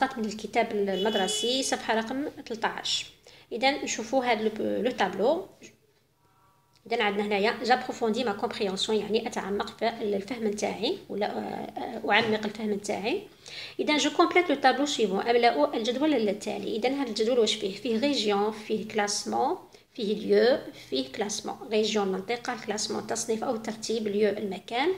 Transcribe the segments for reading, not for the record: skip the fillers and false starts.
من الكتاب المدرسي صفحة رقم 13. إذا نشوفوا هذا لو تابلو. إذا عندنا هنايا جابروفوندي ما كومبريونسيون، يعني أتعمق في الفهم نتاعي ولا أعمق الفهم نتاعي. إذا جو كومبليت لو تابلو سويفون، أملأ الجدول التالي. إذا هذا الجدول واش فيه؟ فيه ريجيون، فيه كلاسمون، فيه ليو، فيه كلاسمون. ريجيون منطقة، كلاسمون تصنيف أو ترتيب، ليو المكان،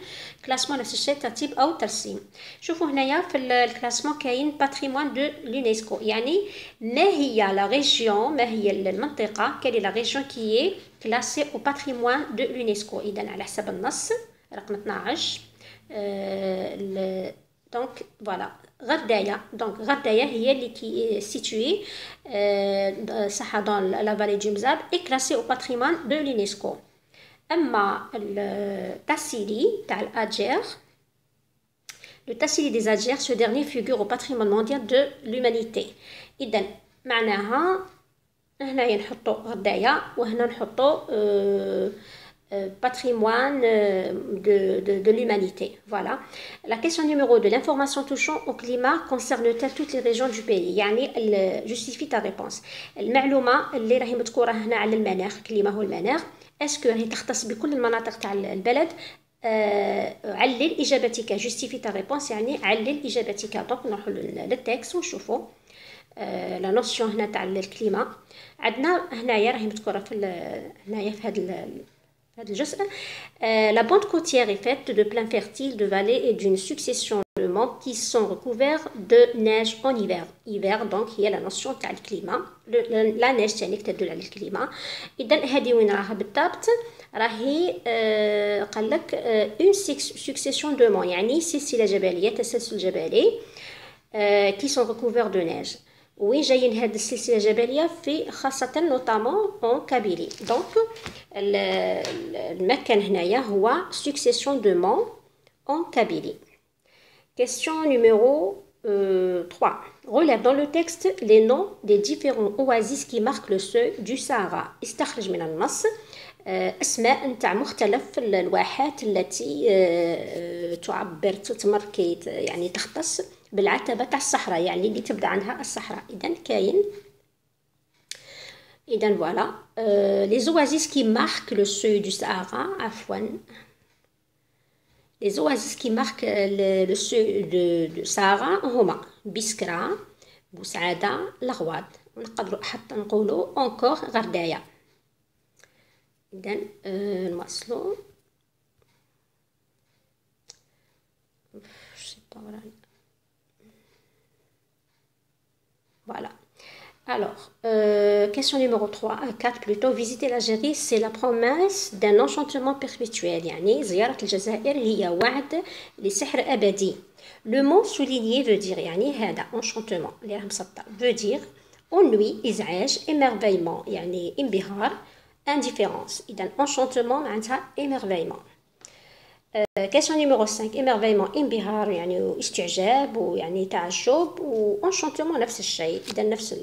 كلاسمون نفس الشيء ترتيب أو ترسيم. شوفوا هنايا في الكلاسمون كاين باتريمون دو لونيسكو، يعني ما هي لا ريجيون، ما هي المنطقة، كالي لا ريجيون كي كلاسي او باتريمون دو لونيسكو. إذا على حسب النص رقم 12 دونك فوالا غردايا. دونك غردايا هي اللي كي سيتوي صح دون لا فالي دو مزاب اي كلاسي او باتريمون دو لونيسكو. اما التاسيلي تاع الادجير، لو تاسيلي دي ادجير سو ديرني فيغور او باتريمون مونديال دو لومانيتي. اذا معناها هنايا نحطو غردايا وهنا نحطو patrimoine de l'humanité. Voilà. La question numéro 2. L'information touchant au climat concerne-t-elle toutes les régions du pays? يعني justifie ta réponse. المعلومة اللي راهي مذكورة هنا على المناخ، الكليما هو المناخ، اسكو راهي تختص بكل المناطق تاع البلد؟ علل إجابتك. justifie ta réponse يعني علل إجابتك. دونك نروحو للتكست ونشوفو لا نوسيون هنا تاع الكليما. عندنا هنايا راهي مذكورة في هنايا في هذا الجزء. La bande côtière est faite de plains fertiles, de vallées et d'une succession de monts qui sont recouverts de neige en hiver. Hiver donc هي la notion تاع الكليما. la neige تعني تدل على الكليما. إذا هذه وين راها بالضبط؟ راهي قال لك une succession de monts، يعني سلسلة جبلية، تسلسل جبلي qui sont recouverts de neige. وين جايين هاد السلسله الجبليه؟ في خاصه نوتامون اون كابيلي. دونك المكان هنايا هو سكسيسيون دو مون اون كابيلي. Question numéro 3. Relève dans le texte les noms des différents oasis qui marquent le seuil du Sahara. استخرج من النص اسماء نتاع مختلف الواحات التي تعبر تمركيت، يعني تختص بالعتبة تاع الصحراء، يعني اللي تبدا عنها الصحراء. إذا كاين فوالا les oasis qui marquent le seuil du Sahara. عفوا les oasis qui marquent le seuil du Sahara هما بسكرة، بوسعادة، الغواد، ونقدروا حتى نقولوا encore غردايا. إذا نواصلوا. Voilà. Alors, question numéro 4 plutôt. Visiter l'Algérie, c'est la promesse d'un enchantement perpétuel. يعني زيارة الجزائر هي وعد لسحر أبدي. Le mot souligné veut dire يعني هذا enchantement اللي راه مسطر veut dire ennui، إزعاج، émerveillement يعني انبهار، indifférence. إذا enchantement معناتها émerveillement. question numéro 5. émerveillement انبهار يعني استعجاب ويعني تعجب، و enchantement نفس الشيء. إذا نفس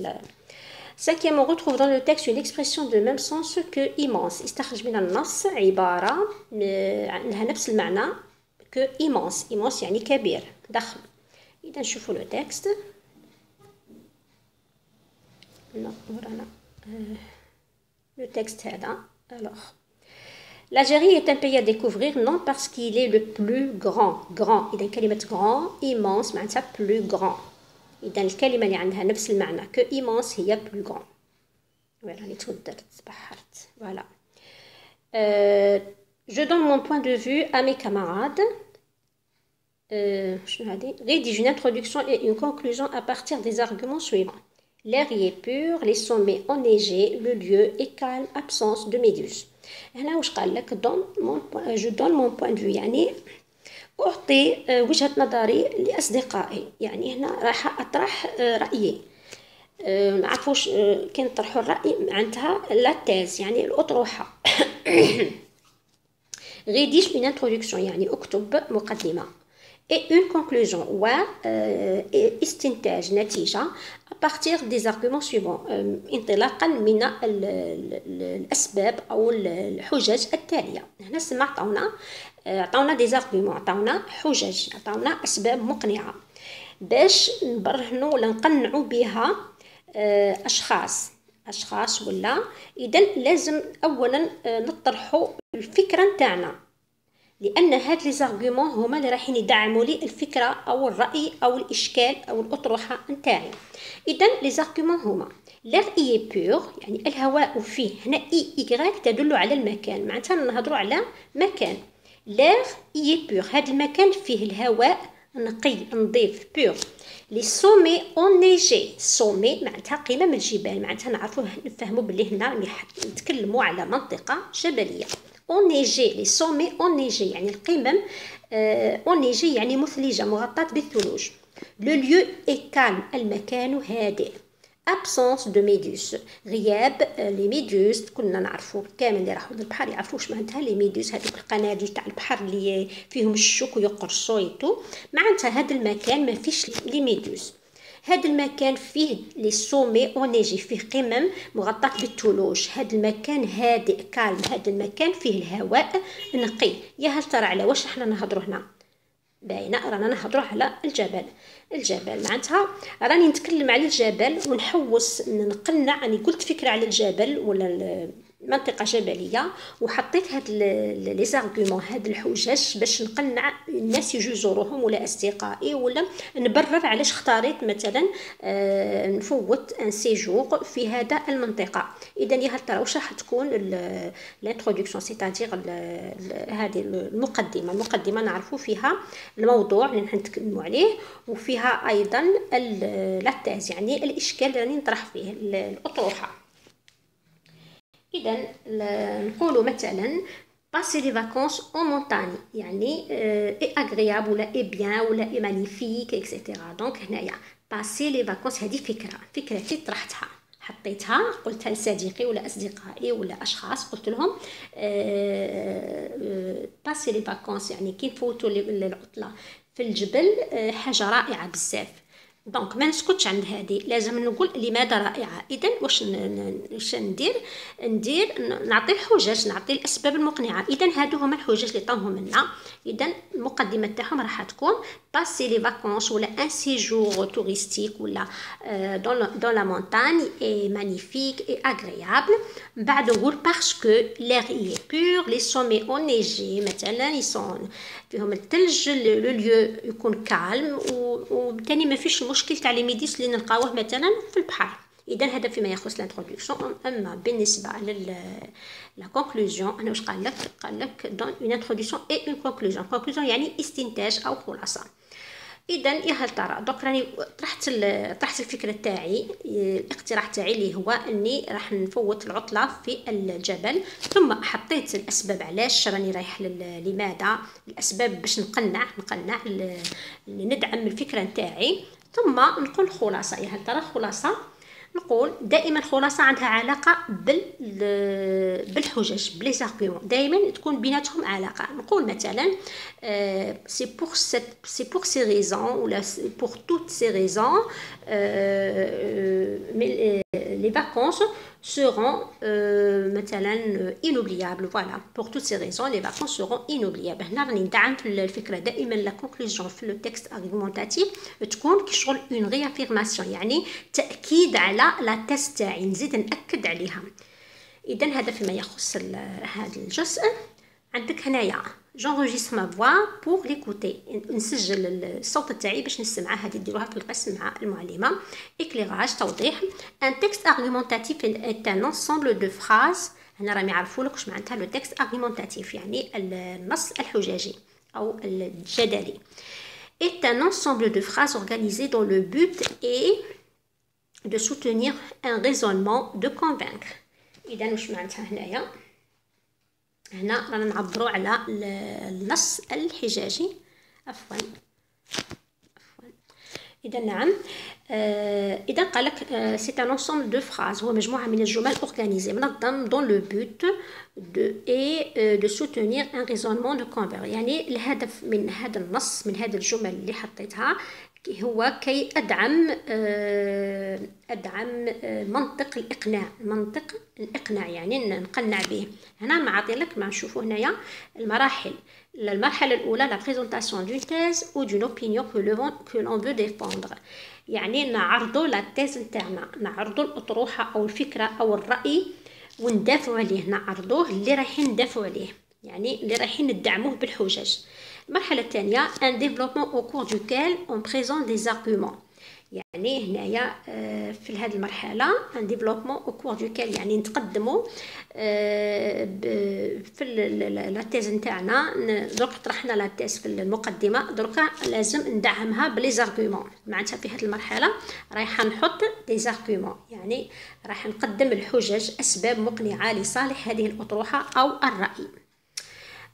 cinquième on retrouve dans le texte une expression de même sens que immense. استخرج من النص عبارة عندها نفس المعنى que immense. immense يعني كبير، ضخم. إذا نشوفوا لو تكست. ورانا le texte هذا. alors l'Algérie est un pays à découvrir non parce qu'il est le plus grand. إذا كلمة grand immense معناتها plus grand. إذا الكلمة اللي عندها نفس المعنى que immense هي plus grand. راني تودرت تبحرت. voilà. Je donne mon point de vue à mes camarades. شنو هذه؟ rédige une introduction et une conclusion à partir des arguments suivants. L'air y est pur, les sommets enneigés, le lieu est calme, absence de méduses. هنا واش قال لك؟ جو دون مون بوين دو، يعني أعطي وجهة نظري لأصدقائي. يعني هنا راح أطرح رأيي. معرفوش كي نطرحوا الرأي معناتها لا تيز يعني الأطروحة. rédige une introduction يعني أكتب مقدمة. et une conclusion و استنتاج نتيجة à partir des arguments suivants انطلاقا من الأسباب أو الحجج التالية. هنا سمع عطاونا des arguments، عطاونا حجج، عطاونا أسباب مقنعة. باش نبرهنوا ولا نقنعوا بها اشخاص ولا. اذا لازم اولا نطرحوا الفكره نتاعنا، لان هاد لي زارغومون هما اللي رايحين يدعموا لي الفكره او الراي او الاشكال او الاطروحه نتاعي. اذا لي زارغومون هما لير اي بور، يعني الهواء فيه، هنا اي ايغريك تدل على المكان، معناتها نهضروا على مكان. لير اي بور، هذا المكان فيه الهواء نقي نظيف بور. لي سومي اونيجي، سومي معناتها قمم الجبال، معناتها نعرفوه نفهموا باللي هنا نتكلموا على منطقه جبليه. اونيجي، لي سومي اونيجي يعني القمم اونيجي يعني مثلجه مغطاه بالثلوج. لو ليو اي كالم، المكان هادئ. absence de méduse، غياب لي ميدوز. كنا نعرفوا كامل اللي راحوا للبحر يعرفوا واش معناتها لي ميدوز، هذوك القناديل تاع البحر اللي فيهم الشوك ويقرصوا يتو، معناتها هذا المكان ما فيش لي ميدوز. هذا المكان فيه لي سومي اونيجي، فيه قمم مغطاه بالثلوج. هذا المكان هادئ كالم، هذا المكان فيه الهواء نقي. يا هل ترى على واش احنا نهضروا هنا؟ باينه رانا نهضروا على الجبل معناتها راني نتكلم على الجبل ونحوس نقنع. راني قلت فكره على الجبل ولا منطقه جبليه وحطيت هاد لي زارغومون، هاد الحجج باش نقنع الناس يجوا يزوروهم ولا اصدقائي، ولا نبرر علاش اختاريت مثلا نفوت ان سيجور في هذا المنطقه. اذا يا هل ترى واش راح تكون الانتروداكسيون، سيتادير هذه المقدمه نعرفوا فيها الموضوع اللي نتكلموا عليه، وفيها ايضا لاتاز يعني الاشكال اللي راني نطرح فيه الاطروحه. إذا نقولوا مثلا passer les vacances en montagne يعني est agréable ولا est bien ولا est magnifique etc. دونك هنايا passer les vacances هذه فكرتي طرحتها، حطيتها قلتها لصديقي ولا اصدقائي ولا اشخاص، قلت لهم passer les vacances يعني كي نفوتوا العطله في الجبل حاجه رائعه بزاف. دونك ما نسكتش عند هذه، لازم نقول لماذا رائعه. اذا واش ندير نعطي الحجج، نعطي الاسباب المقنعه. اذا هادو هما الحجج اللي طاهم لنا. اذا المقدمه تاعهم راح تكون passer les vacances ولا un séjour touristique ولا dans la montagne est magnifique et agréable. بعد نقول parce que l'air y est pur, les sommets enneigés مثلا يصون فيهم الثلج، لو ليو يكون كالم، وثاني ما فيش مشكل تاع لي ميديس اللي نلقاوه مثلا في البحر. اذا هذا فيما يخص الانتروداكسيون. اما بالنسبه لا كونكلوزيون انا واش قال لك دون اون انتروداكسيون اي اون كونكلوزيون يعني استنتاج او خلاصه. اذا يا هل ترى دوك راني طرحت الفكره تاعي، الاقتراح تاعي اللي هو اني راح نفوت العطله في الجبل، ثم حطيت الاسباب علاش راني رايح لماذا، الاسباب باش نقنع ندعم الفكره نتاعي، ثم نقول خلاصه. يا هل ترى خلاصه نقول دائما خلاصه عندها علاقه بالحجج بلي زارغومون، دائما تكون بيناتهم علاقه. نقول مثلا سي بور سي ريزون ولا بور توت سي ريزون les vacances seront مثلا inoubliables. voilà pour toutes ces raisons les vacances seront inoubliables. هنا راني ندعم في الفكره دائما لا كونكلوزيون في لو تكست ارغومونتاتيف تكون كشغل اون ريافيرماسيون، يعني تاكيد على لا تيست تاعي، نزيد ناكد عليها. اذا هذا فيما يخص هذا الجزء. عندك هنايا j'enregistre ma voix pour l'écouter، نسجل الصوت تاعي باش نسمعه. هذه ديروها في القسم مع المعلمه. éclairage توضيح. un texte argumentatif est un ensemble de phrases. هنا راهم يعرفوا لك واش معناتها لو تكست argumentatif، يعني النص الحجاجي او الجدلي. est un ensemble de phrases organisées dont le but est de soutenir un raisonnement de convaincre. اذا واش معناتها هنايا؟ هنا رانا نعبروا على النص الحجاجي. عفوا اذا نعم. اذا قال لك سي ان انسومبل دو فراز، هو مجموعه من الجمل اورغانيزي منظم دون لو بوت دو اي دو سوتونير ان ريزونمون دو كونفير، يعني الهدف من هذا النص من هذه الجمل اللي حطيتها هو كي أدعم منطق الإقناع، يعني نقنع به. هنا معطي لك ما نشوفوا هنايا المراحل المرحلة الأولى la présentation d'une thèse ou d'une opinion que l'on veut défendre. يعني نعرضوا لا تيز نتاعنا، نعرضوا الأطروحة أو الفكرة أو الرأي وندافعوا عليه، نعرضوه اللي رايحين ندافعوا عليه، يعني اللي رايحين ندعموه بالحجج. المرحلة الثانية un développement au cours duquel on présente des arguments. يعني هنايا في هذه المرحله ان ديفلوبمون او كور دوكال، يعني نتقدموا في لا تيز نتاعنا. درك طرحنا لا تيز في المقدمه، دركا لازم ندعمها بلي زارغومون. معناتها في هذه المرحله رايحه نحط دي زارغومون، يعني راح نقدم الحجج، اسباب مقنعه لصالح هذه الاطروحه او الراي.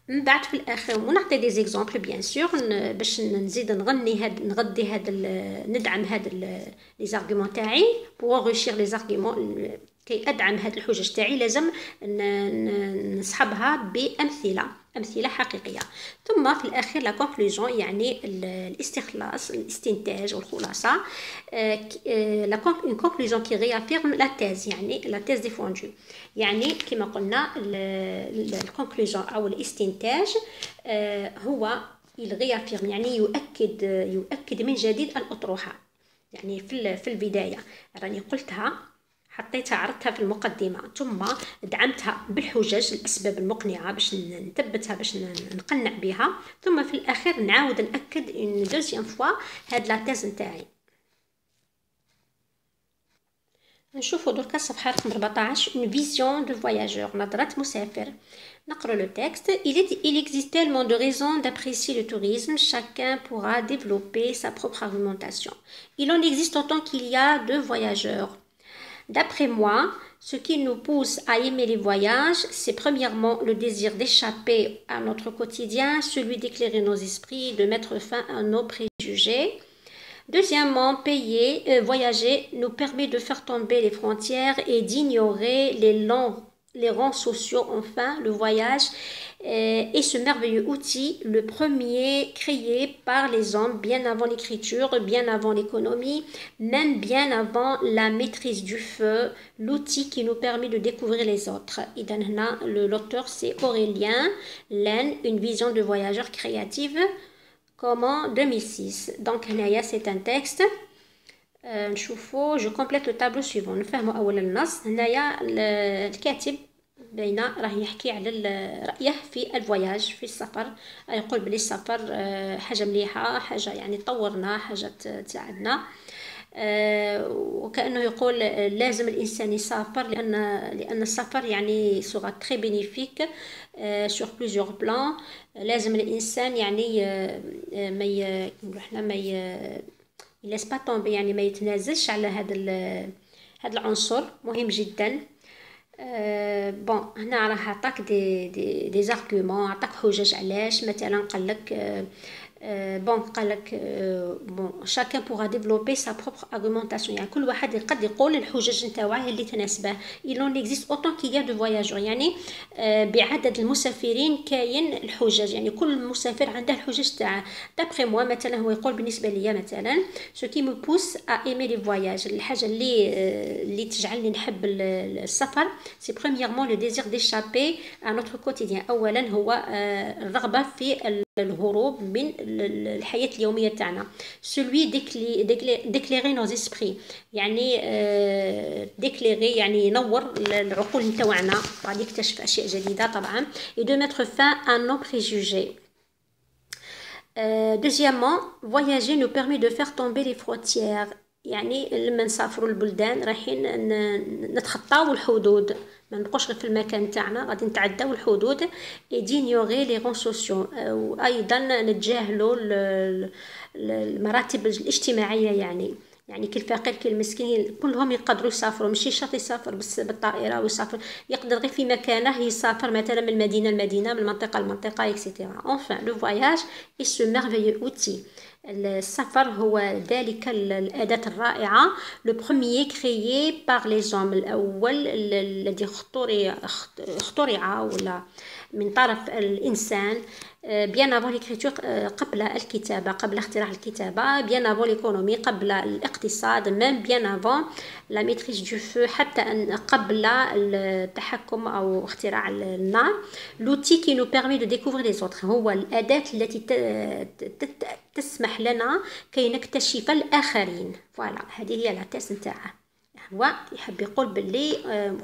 من بعد في الاخر ونعطي دي زيكزامبل بيان سور باش نزيد نغدي ندعم لي زارغومون تاعي. بور انغوشير لي زارغومون كي ادعم هاد الحجج تاعي لازم نصحبها امثله حقيقيه. ثم في الاخير لا كونكلوزيون، يعني الاستخلاص، الاستنتاج والخلاصه. لا كونكلوزيون كي ريافيرم لا تيز، يعني لا تيز ديفوندو، يعني كما قلنا الكونكلوزيون او الاستنتاج هو يريافيرم، يعني يؤكد من جديد الاطروحه. يعني في البدايه راني قلتها، حطيتها، عرضتها في المقدمة، ثم دعمتها بالحجج، الأسباب المقنعة باش نثبتها، باش نقنع بها، ثم في الأخير نعاود نأكد إن دوزيام فوا هاد لا تيز نتاعي. نشوفوا دركا الصفحة رقم 14 une vision de voyageur، نظرة مسافر. نقرأ le texte. Il existe tellement de raisons d'apprécier le tourisme, chacun pourra développer sa propre argumentation. Il en existe autant qu'il y a de voyageurs. D'après moi, ce qui nous pousse à aimer les voyages, c'est premièrement le désir d'échapper à notre quotidien, celui d'éclairer nos esprits, de mettre fin à nos préjugés. Deuxièmement, voyager nous permet de faire tomber les frontières et d'ignorer les rangs sociaux. Enfin, le voyage est ce merveilleux outil, le premier créé par les hommes bien avant l'écriture, bien avant l'économie, même bien avant la maîtrise du feu, l'outil qui nous permet de découvrir les autres. Et l'auteur c'est Aurélien Laine, une vision de voyageur créative, comment 2006. Donc c'est un texte. Je complète le tableau suivant. نفهموا أولا النص. هنايا الكاتب بين راه يحكي على رأيه في الفواياج، في السفر. يقول بلي السفر حاجة مليحة، حاجة يعني تطورنا، حاجة تساعدنا. وكأنه يقول لازم الإنسان يسافر لأن السفر يعني سوغا تري بينيفيك سور بليزيور بلان. لازم الإنسان يعني ما يلاس با طومبي، يعني ما يتنازلش على هذا العنصر، مهم جدا. بون هنا راه عطاك دي زارغومون، عطاك حجج علاش. مثلا قالك قالك chacun pourra développer sa propre argumentation، يعني كل واحد قد يقول الحجج نتاعه اللي تناسبه. il en existe autant qu'il y a de voyageurs، يعني بعدد المسافرين كاين الحجج، يعني كل مسافر عنده الحجج تاعه. d'après moi مثلا هو يقول بالنسبه لي مثلا ce qui me pousse à aimer les voyages، الحاجه اللي تجعلني نحب السفر c'est premièrement le désir d'échapper à notre quotidien. اولا هو الرغبه في الهروب من الحياة اليومية تاعنا. celui d'éclairer nos esprits، يعني d'éclairer يعني ينور العقول نتاعنا، بعد يكتشف أشياء جديدة طبعا. et de mettre fin à nos préjugés. deuxièmement, voyager nous permet de faire tomber les frontières، يعني لما نسافروا البلدان رايحين نتخطاو الحدود، ما نبقوش غير في المكان تاعنا، غادي نتعداو الحدود. دينيوغي لي رون سوسيو، وايضا نتجاهلوا المراتب الاجتماعيه، يعني كي الفقير كي المسكين كلهم يقدروا يسافروا، ماشي شرط يسافر بس بالطائره، ويسافر يقدر غير في مكانه يسافر مثلا من مدينه لمدينه، من منطقه لمنطقه اكسيتيرا. enfin le voyage est ce merveilleux outil، السفر هو ذلك الأداة الرائعة، le premier créé par les hommes، الأول الذي اخترع ولا من طرف الإنسان bien avant l'écriture قبل الكتابة، قبل اختراع الكتابة، bien avant l'économie قبل الاقتصاد، même bien avant la maîtrise du feu، حتى قبل التحكم أو اختراع النار. l'outil qui nous permet de découvrir les autres هو الأداة التي تسمح لنا كي نكتشف الآخرين. فوالا هذه هي لا تيس نتاعه. هو يحب يقول باللي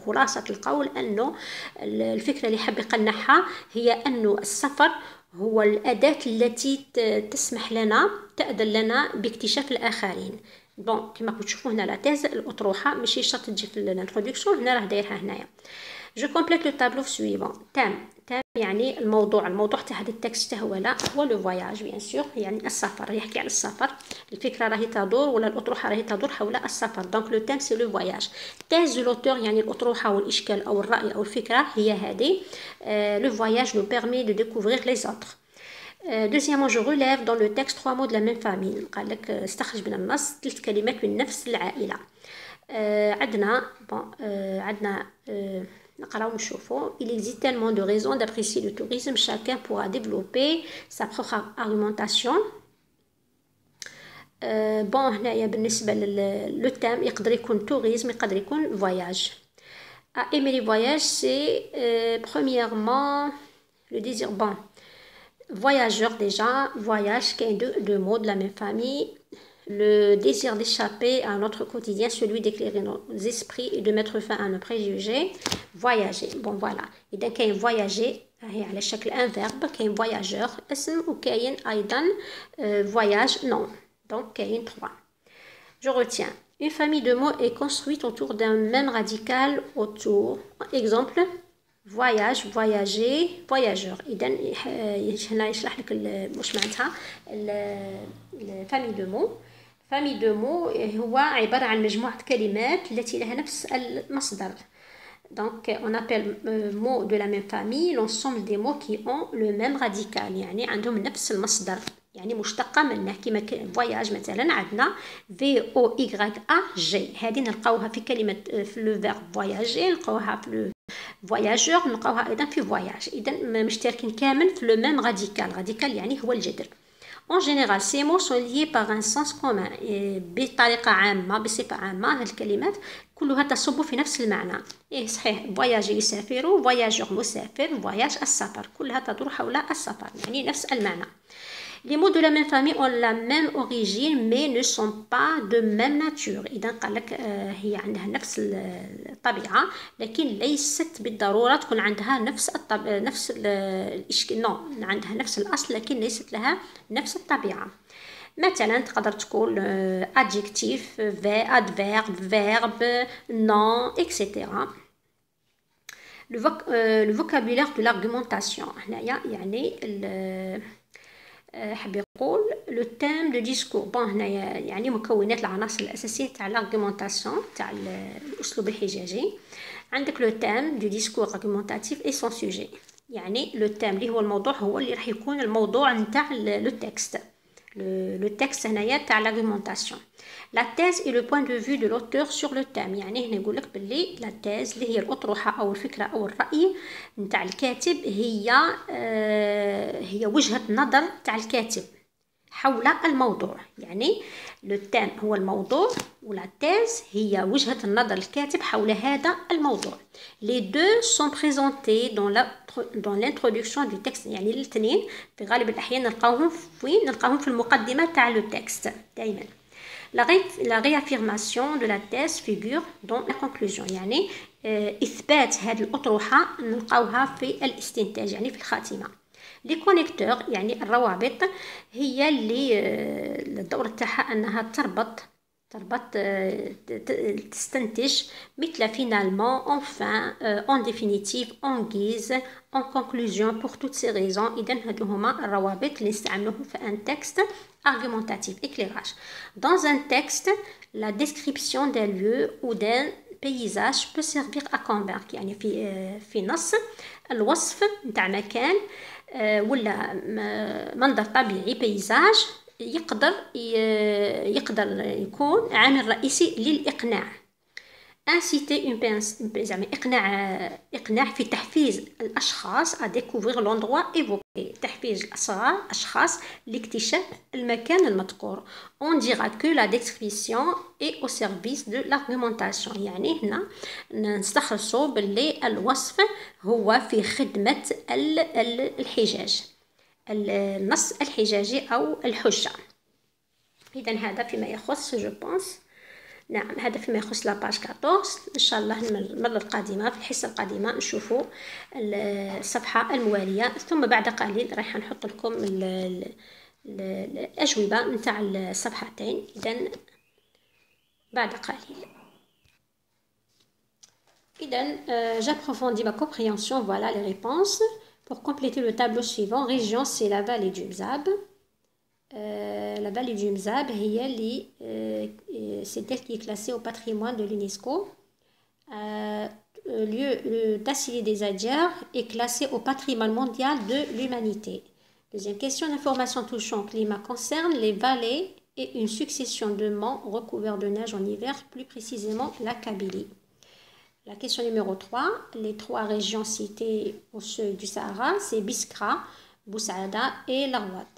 خلاصة القول أنه الفكرة اللي يحب يقنعها هي أنه السفر هو الأداة التي تسمح لنا تأذن لنا باكتشاف الآخرين. بون كما تشوفوا هنا لا تيز الأطروحة ماشي شرط تجي في الانترودكسيون، هنا راه دايرها هنايا. جو كومبليت لو تابلو سويفون. تام يعني الموضوع تاع هذا التكست هو لو فواياج بيان سور، يعني السفر، يحكي على السفر. الفكره راهي تدور ولا الاطروحه راهي تدور حول السفر. دونك لو تيم سي لو فواياج. تيز لوتور يعني الاطروحه والاشكال او الراي او الفكره هي هذه. لو فواياج نو بيرمي دو ديكوفرير لي زوتر. Deuxièmement, je relève dans le texte 3 mots de la même famille. قال لك استخرج من النص 3 كلمات من نفس العائله. عندنا نقراو نشوفو. Il existe tellement de raisons d'apprécier le tourisme, chacun pourra développer sa propre argumentation. بون هنايا بالنسبه لو تام يقدر يكون tourisme يقدر يكون voyage. aimer les voyages c'est premièrement le désir. Bon, voyageur déjà, voyage qui est deux mots de la même famille. Le désir d'échapper à notre quotidien, celui d'éclairer nos esprits et de mettre fin à nos préjugés. Voyager. Bon voilà. إذا كاين voyager هي على شكل un verbe. كاين voyageur اسم وكاين أيضا voyage nom. Donc كاين 3. Je retiens. Une famille de mots est construite autour d'un même radical autour. Exemple. voyage, voyager, voyageur. إذا هنا يشرح لك واش معناتها famille de mots. famille de mots هو عبارة عن مجموعة كلمات التي لها نفس المصدر. Donc on appelle mots de la même famille l'ensemble des mots qui ont le même radical، يعني عندهم نفس المصدر، يعني مشتقة منه. كما voyage مثلا عندنا VOYAG، هذه نلقاوها في كلمة في لو verbe voyager، نلقاوها في voyageur، نلقاوها أيضا في voyage. إذا مشتركين كامل في le même radical. radical يعني هو الجذر. En général, ces mots sont liés par un sens commun. بطريقة عامة، بصفة عامة، هذه الكلمات كلها تصب في نفس المعنى. صحيح، voyager يسافر، voyageur مسافر، voyage السفر، كلها تدور حول السفر، يعني نفس المعنى. Les mots de la même famille ont la même origine mais ne sont pas de même nature. إذا قال لك هي عندها نفس الطبيعة لكن ليست بالضرورة تكون عندها نفس الإشكال. نو، عندها نفس الأصل لكن ليست لها نفس الطبيعة. مثلا تقدر تقول adjectif, adverbe, verbe, nom, etc. Le vocabulaire de l'argumentation هنايا يعني حاب يقول لو تيم دو ديسكور. بون هنايا يعني مكونات العناصر الاساسيه تاع l'argumentation تاع الاسلوب الحجاجي. عندك لو تيم دو ديسكور argumentatif et son sujet، يعني لو تيم اللي هو الموضوع هو اللي راح يكون الموضوع نتاع لو تكست. لو تكست هنايا تاع l'argumentation. La thèse est le point de vue de l'auteur sur le thème. يعني هنا يقول لك باللي لا thèse اللي هي الأطروحة أو الفكرة أو الرأي نتاع الكاتب هي وجهة نظر تاع الكاتب حول الموضوع. يعني لو thème هو الموضوع ولا thèse هي وجهة النظر الكاتب حول هذا الموضوع. Les deux sont présentés dans l'introduction du texte. يعني الاثنين في غالب الأحيان نلقاوهم في المقدمة تاع لو تكست دائما. La réaffirmation de la thèse figure dans la conclusion. يعني إثبات هذه الأطروحة نلقاوها في الاستنتاج، يعني في الخاتمة. لي كونيكتور يعني الروابط هي اللي الدور تاعها أنها تربط تستنتج مثل finalement, enfin, en définitive, en guise, en conclusion. Pour toutes ces raisons إذن هادو هما الروابط اللي نستعملوهم في un texte argumentatif, éclairage. Dans un texte, la description d'un lieu ou d'un paysage peut servir à convaincre. يعني في نص الوصف نتاع مكان ولا منظر طبيعي بيزاج يقدر يكون عامل رئيسي للإقناع. inciter زعما إقناع في تحفيز الأشخاص à découvrir l'endroit évoqué. تحفيز الأشخاص لاكتشاف المكان المذكور. On dira que la description est au service de l'argumentation. يعني هنا نستخلصوا باللي الوصف هو في خدمة الحجاج، النص الحجاجي أو الحجة. إذا هذا فيما يخص جو بونس. نعم هذا فيما يخص لاباج 14. إن شاء الله المرة القادمة في الحصة القادمة نشوفوا الصفحة الموالية، ثم بعد قليل راح نحط لكم الأجوبة نتاع الصفحتين. إذا بعد قليل. إذا j'approfondis ma compréhension. Voilà les réponses. Pour compléter le tableau suivant, région c'est la vallée du Mzab. La vallée du Mzab c'est elle qui est classée au patrimoine de l'UNESCO. Le Tassili des Adières est classé au patrimoine mondial de l'humanité. Deuxième question, l'information touchant au climat concerne les vallées et une succession de monts recouverts de neige en hiver, plus précisément la Kabylie. La question numéro 3, les trois régions citées au seuil du Sahara, c'est Biskra, Boussaada et Larwat.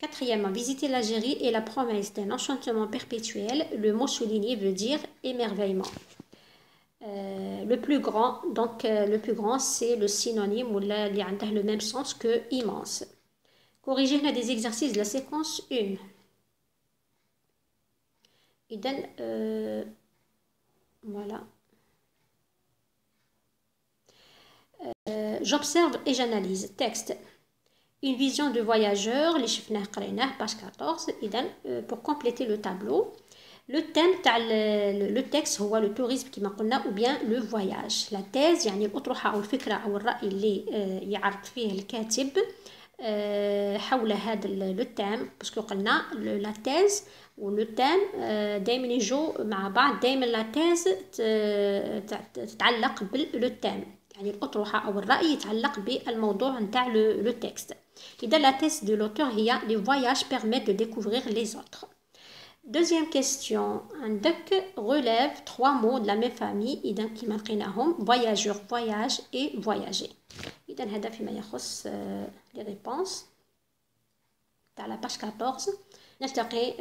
Quatrièmement, visiter l'Algérie est la promesse d'un enchantement perpétuel. Le mot souligné veut dire émerveillement. Le plus grand, donc le plus grand, c'est le synonyme ou le même sens que immense. Corriger là des exercices de la séquence 1. Voilà. J'observe et j'analyse. Texte. Une vision de voyageur, les chiffres page 14. Pour compléter le tableau, le thème le texte هو le tourisme كما قلنا ou bien le voyage. La thèse يعني الأطروحة أو الفكرة أو الرأي اللي يعرض فيه الكاتب حول هذا لو تام، باسكو قلنا لا تيز ولو تام دائما يجوا مع بعض. دائما لا تيز تتعلق باللو تام، يعني الأطروحة أو الرأي يتعلق بالموضوع نتاع لو تكست. إذا la thèse de l'auteur هي les voyages permettent de découvrir les autres. Deuxième question, عندك relève 3 mots de la même famille إذا كما لقيناهم voyageur, voyage et voyager. إذا هذا فيما يخص les réponses تاع la page 14. نلتقي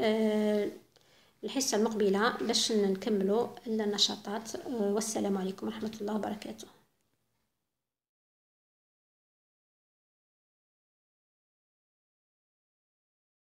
الحصة المقبلة باش نكملوا النشاطات. والسلام عليكم ورحمة الله وبركاته.